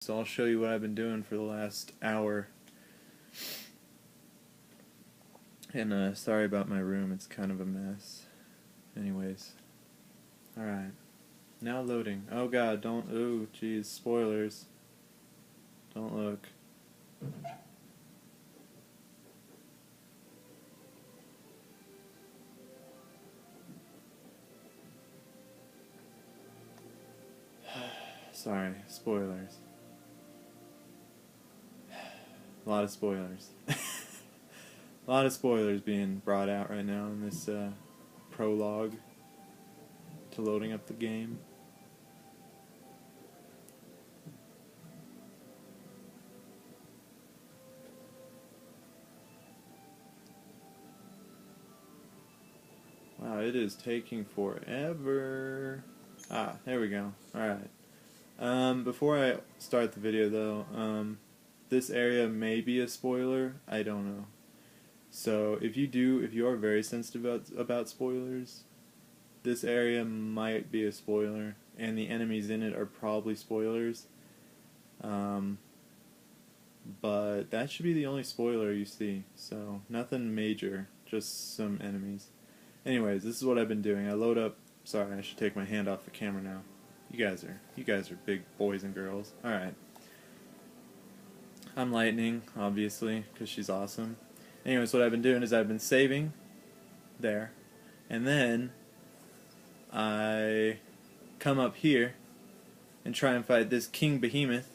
So I'll show you what I've been doing for the last hour. And sorry about my room, it's kind of a mess. Anyways. Alright. Now loading. Oh god, don't, oh jeez, spoilers. Don't look. Sorry, spoilers. A lot of spoilers. A lot of spoilers being brought out right now in this prologue to loading up the game. Wow, it is taking forever. Ah, there we go. Alright. Before I start the video though, this area may be a spoiler. I don't know. So if you are very sensitive about spoilers, this area might be a spoiler, and the enemies in it are probably spoilers. But that should be the only spoiler you see. So nothing major, just some enemies. Anyways, this is what I've been doing. I load up. Sorry, I should take my hand off the camera now. You guys are big boys and girls. All right. I'm Lightning, obviously, because she's awesome. Anyways, what I've been doing is I've been saving there, and then I come up here and try and fight this King Behemoth,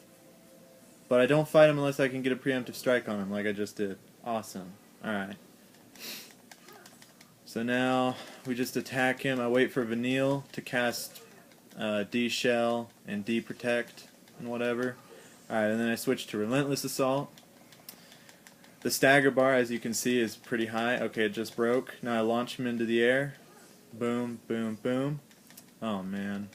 but I don't fight him unless I can get a preemptive strike on him like I just did. Awesome. Alright. So now we just attack him. I wait for Vanille to cast D-Shell and D-Protect and whatever. Alright, and then I switch to Relentless Assault. The stagger bar, as you can see, is pretty high. Okay, it just broke. Now I launch him into the air. Boom, boom, boom. Oh, man.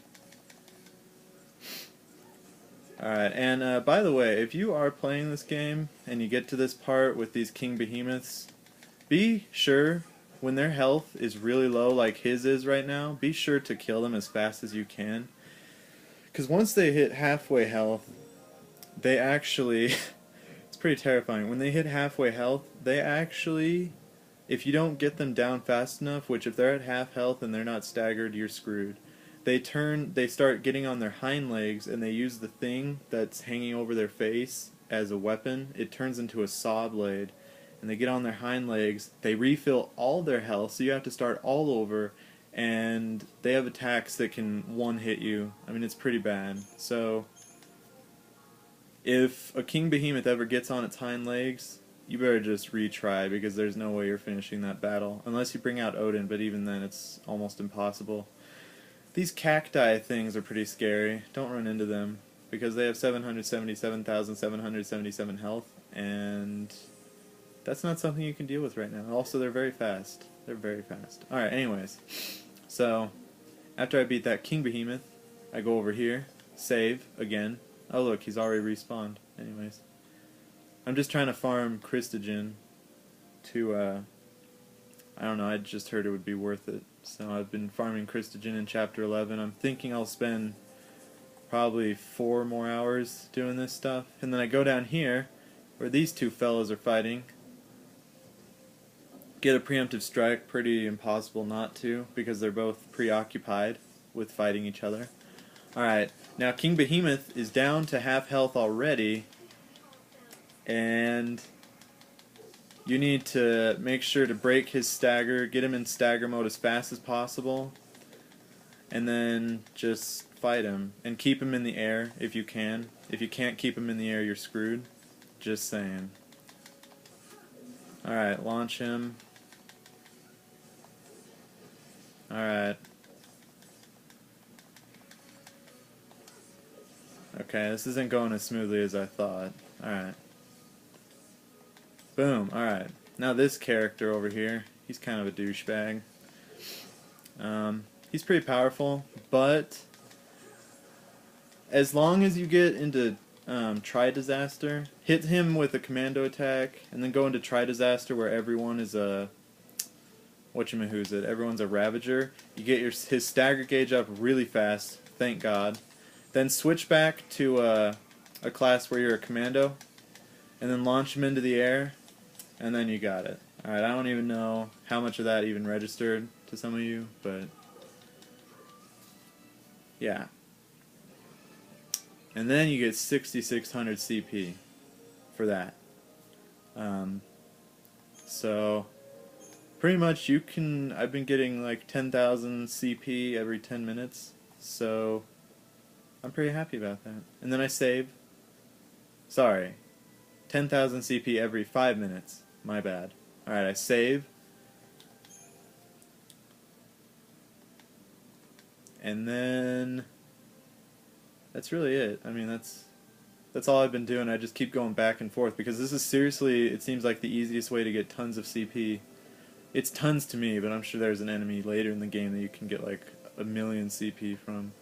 Alright, and by the way, if you are playing this game and you get to this part with these King Behemoths, be sure, when their health is really low like his is right now, be sure to kill them as fast as you can. Because once they hit halfway health, they actually... It's pretty terrifying. When they hit halfway health, they actually, if you don't get them down fast enough, which if they're at half health and they're not staggered, you're screwed. They start getting on their hind legs, and they use the thing that's hanging over their face as a weapon. It turns into a saw blade, and they get on their hind legs. They refill all their health, so you have to start all over, and they have attacks that can one-hit you. I mean, it's pretty bad. So if a King Behemoth ever gets on its hind legs, you better just retry, because there's no way you're finishing that battle. Unless you bring out Odin, but even then it's almost impossible. These cacti things are pretty scary. Don't run into them, because they have 777,777 health, and that's not something you can deal with right now. Also, they're very fast. They're very fast. Alright, anyways. So, after I beat that King Behemoth, I go over here, save, again. Oh look, he's already respawned. Anyways. I'm just trying to farm Christogen to, I don't know, I just heard it would be worth it. So I've been farming Christogen in Chapter 11. I'm thinking I'll spend probably 4 more hours doing this stuff. And then I go down here, where these two fellas are fighting. Get a preemptive strike, pretty impossible not to, because they're both preoccupied with fighting each other. Alright, now King Behemoth is down to half health already, and you need to make sure to break his stagger, get him in stagger mode as fast as possible, and then just fight him, and keep him in the air if you can. If you can't keep him in the air, you're screwed. Just saying. Alright, launch him. Alright. Okay, this isn't going as smoothly as I thought. Alright. Boom, alright. Now this character over here, he's kind of a douchebag. He's pretty powerful, but as long as you get into Tri-Disaster, hit him with a commando attack, and then go into Tri-Disaster where everyone is a... whatchamahoo's-it, everyone's a Ravager. You get his stagger gauge up really fast, thank God. Then switch back to a class where you're a commando, and then launch them into the air, and then you got it. Alright, I don't even know how much of that even registered to some of you, but yeah. And then you get 6,600 CP for that. So pretty much you can, I've been getting like 10,000 CP every 10 minutes, so I'm pretty happy about that. And then I save. Sorry, 10,000 CP every 5 minutes. My bad. Alright, I save. And then that's really it. I mean, that's all I've been doing. I just keep going back and forth because this is seriously, it seems like the easiest way to get tons of CP. It's tons to me, but I'm sure there's an enemy later in the game that you can get like 1,000,000 CP from.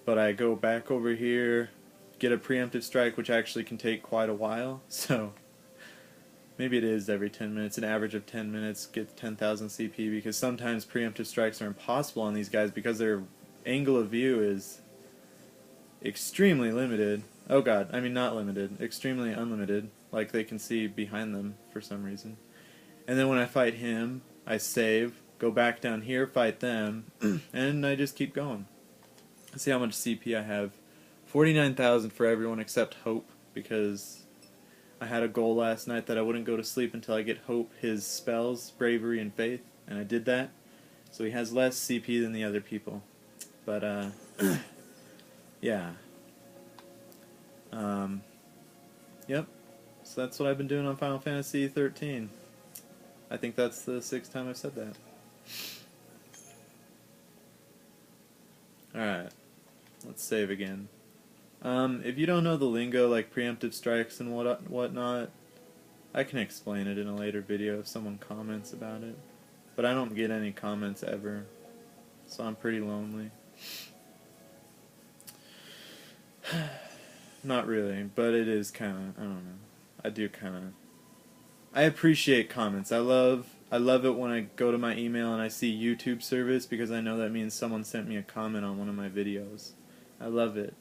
But I go back over here, get a preemptive strike, which actually can take quite a while, so maybe it is every 10 minutes, an average of 10 minutes, get 10,000 CP, because sometimes preemptive strikes are impossible on these guys because their angle of view is extremely limited. Oh god, I mean not limited, extremely unlimited, like they can see behind them for some reason. And then when I fight him, I save, go back down here, fight them, and I just keep going. Let's see how much CP I have. 49,000 for everyone except Hope, because I had a goal last night that I wouldn't go to sleep until I get Hope his spells, Bravery and Faith, and I did that. So he has less CP than the other people. But, yeah. Yep. So that's what I've been doing on Final Fantasy XIII. I think that's the 6th time I've said that. Alright. Let's save again. If you don't know the lingo, like preemptive strikes and whatnot, I can explain it in a later video if someone comments about it. But I don't get any comments ever, so I'm pretty lonely. Not really, but it is kinda, I don't know. I do kinda, I appreciate comments. I love it when I go to my email and I see YouTube service, because I know that means someone sent me a comment on one of my videos. I love it.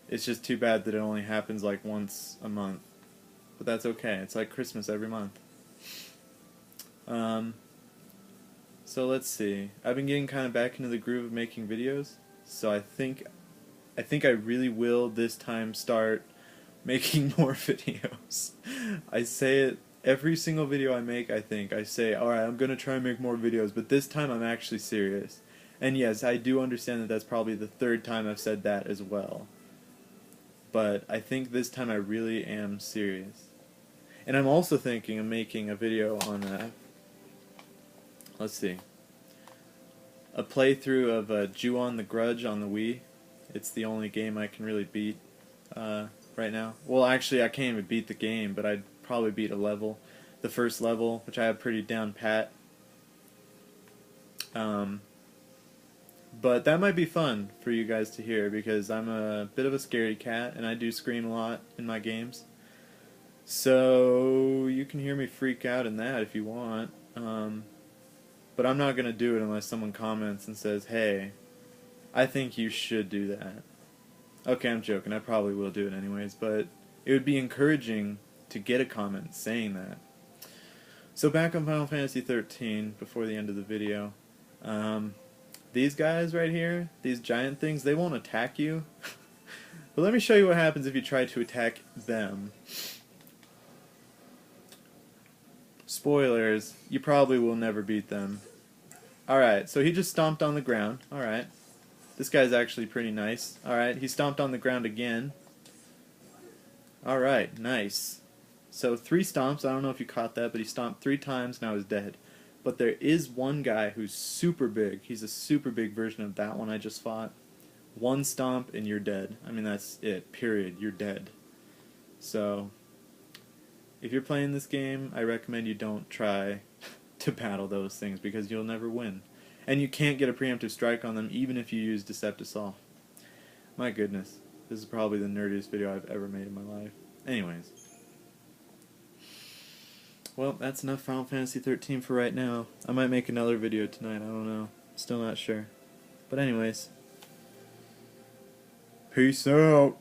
It's just too bad that it only happens like once a month. But that's okay. It's like Christmas every month. So let's see. I've been getting kind of back into the groove of making videos. So I think I really will this time start making more videos. I say it every single video I make, I say, alright, I'm gonna try and make more videos, but this time I'm actually serious. And yes, I do understand that that's probably the 3rd time I've said that as well. But I think this time I really am serious. And I'm also thinking of making a video on, let's see, a playthrough of Ju-On the Grudge on the Wii. It's the only game I can really beat right now. Well, actually, I can't even beat the game, but I'd probably beat a level. The first level, which I have pretty down pat. But that might be fun for you guys to hear, because I'm a bit of a scaredy cat, and I do scream a lot in my games. So you can hear me freak out in that if you want. But I'm not going to do it unless someone comments and says, hey, I think you should do that. Okay, I'm joking. I probably will do it anyways, but it would be encouraging to get a comment saying that. So back on Final Fantasy XIII, before the end of the video, these guys right here, these giant things, they won't attack you. But let me show you what happens if you try to attack them. Spoilers, you probably will never beat them. Alright, so he just stomped on the ground. Alright. This guy's actually pretty nice. Alright, he stomped on the ground again. Alright, nice. So 3 stomps, I don't know if you caught that, but he stomped 3 times, now he's dead. But there is one guy who's super big. He's a super big version of that one I just fought. 1 stomp and you're dead. I mean, that's it, period. You're dead. So, if you're playing this game, I recommend you don't try to battle those things, because you'll never win. And you can't get a preemptive strike on them even if you use Deceptive Assault. My goodness. This is probably the nerdiest video I've ever made in my life. Anyways. Well, that's enough Final Fantasy XIII for right now. I might make another video tonight, I don't know. Still not sure. But anyways. Peace out.